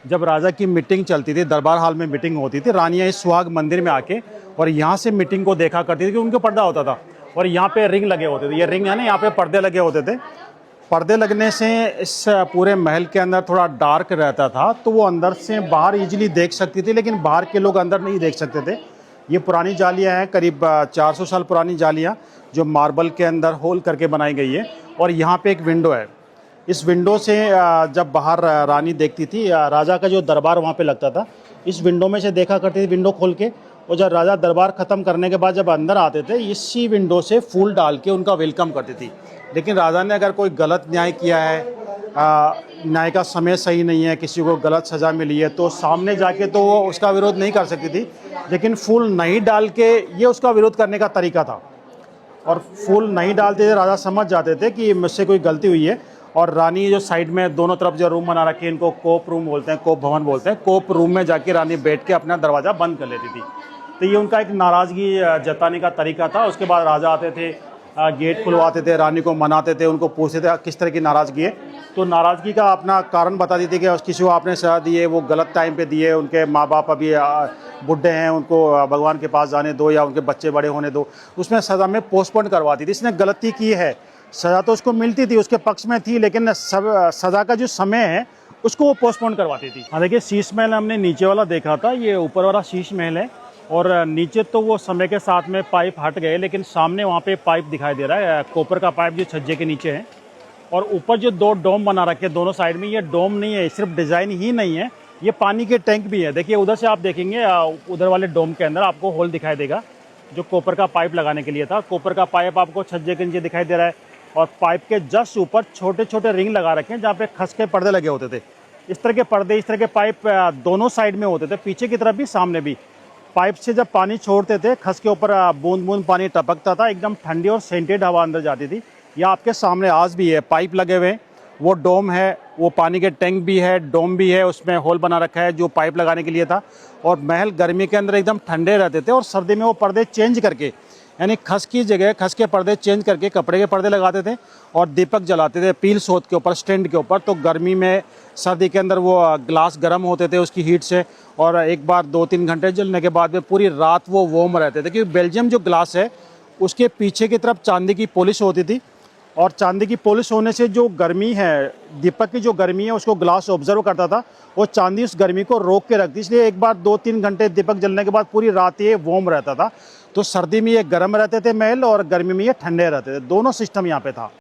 जब राजा की मीटिंग चलती थी, दरबार हॉल में मीटिंग होती थी, रानियाँ इस सुहाग मंदिर में आके और यहाँ से मीटिंग को देखा करती थी कि उनके पर्दा होता था और यहाँ पे रिंग लगे होते थे। ये रिंग है ना, यहाँ पे पर्दे लगे होते थे। पर्दे लगने से इस पूरे महल के अंदर थोड़ा डार्क रहता था, तो वो अंदर से बाहर इजीली देख सकती थी, लेकिन बाहर के लोग अंदर नहीं देख सकते थे। ये पुरानी जालियाँ हैं, करीब 400 साल पुरानी जालियाँ, जो मार्बल के अंदर होल करके बनाई गई है। और यहाँ पे एक विंडो है। इस विंडो से जब बाहर रानी देखती थी, राजा का जो दरबार वहाँ पे लगता था, इस विंडो में से देखा करती थी, विंडो खोल के। और जब राजा दरबार ख़त्म करने के बाद जब अंदर आते थे, इसी विंडो से फूल डाल के उनका वेलकम करती थी। लेकिन राजा ने अगर कोई गलत न्याय किया है, न्याय का समय सही नहीं है, किसी को गलत सज़ा मिली है, तो सामने जाके तो वो उसका विरोध नहीं कर सकती थी, लेकिन फूल नहीं डाल के ये उसका विरोध करने का तरीका था। और फूल नहीं डालते थे, राजा समझ जाते थे कि मुझसे कोई गलती हुई है। और रानी जो साइड में दोनों तरफ जो रूम बना रखे हैं, इनको कोप रूम बोलते हैं, कोप भवन बोलते हैं। कोप रूम में जाके रानी बैठ के अपना दरवाज़ा बंद कर लेती थी। तो ये उनका एक नाराज़गी जताने का तरीका था। उसके बाद राजा आते थे, गेट खुलवाते थे, रानी को मनाते थे, उनको पूछते थे किस तरह की नाराज़गी है। तो नाराज़गी का अपना कारण बता दी थी कि किसी को आपने सजा दी है, वो गलत टाइम पे दिए, उनके माँ बाप अभी बुढ़े हैं, उनको भगवान के पास जाने दो, या उनके बच्चे बड़े होने दो। उसमें सज़ा में पोस्टपोन करवाती थी। इसने गलती की है, सज़ा तो उसको मिलती थी, उसके पक्ष में थी, लेकिन सज़ा का जो समय है उसको वो पोस्टपोन करवाती थी। हाँ देखिए, शीश महल हमने नीचे वाला देखा था, ये ऊपर वाला शीश महल है। और नीचे तो वो समय के साथ में पाइप हट गए, लेकिन सामने वहाँ पे पाइप दिखाई दे रहा है, कॉपर का पाइप जो छज्जे के नीचे है। और ऊपर जो दो डोम बना रखे हैं दोनों साइड में, ये डोम नहीं है, सिर्फ डिज़ाइन ही नहीं है, ये पानी के टैंक भी है। देखिए उधर से आप देखेंगे, उधर वाले डोम के अंदर आपको होल दिखाई देगा, जो कॉपर का पाइप लगाने के लिए था। कॉपर का पाइप आपको छज्जे के नीचे दिखाई दे रहा है। और पाइप के जस्ट ऊपर छोटे छोटे रिंग लगा रखे हैं, जहाँ पे खस के पर्दे लगे होते थे। इस तरह के पर्दे, इस तरह के पाइप दोनों साइड में होते थे, पीछे की तरफ भी, सामने भी। पाइप से जब पानी छोड़ते थे, खस के ऊपर बूंद बूंद पानी टपकता था, एकदम ठंडी और सेंटेड हवा अंदर जाती थी। यह आपके सामने आज भी है, पाइप लगे हुए हैं, वो डोम है, वो पानी के टैंक भी है, डोम भी है, उसमें होल बना रखा है जो पाइप लगाने के लिए था। और महल गर्मी के अंदर एकदम ठंडे रहते थे, और सर्दी में वो पर्दे चेंज करके, यानी खस की जगह खस के पर्दे चेंज करके कपड़े के पर्दे लगाते थे और दीपक जलाते थे पील सोत के ऊपर, स्टैंड के ऊपर। तो गर्मी में, सर्दी के अंदर वो ग्लास गर्म होते थे उसकी हीट से, और एक बार 2-3 घंटे जलने के बाद में पूरी रात वो वार्म रहते थे। क्योंकि बेल्जियम जो ग्लास है, उसके पीछे की तरफ चांदी की पॉलिश होती थी, और चांदी की पॉलिश होने से जो गर्मी है, दीपक की जो गर्मी है, उसको ग्लास ऑब्जर्व करता था, वो चांदी उस गर्मी को रोक के रखती। इसलिए एक बार 2-3 घंटे दीपक जलने के बाद पूरी रात ये वार्म रहता था। तो सर्दी में ये गर्म रहते थे महल, और गर्मी में ये ठंडे रहते थे। दोनों सिस्टम यहाँ पे था।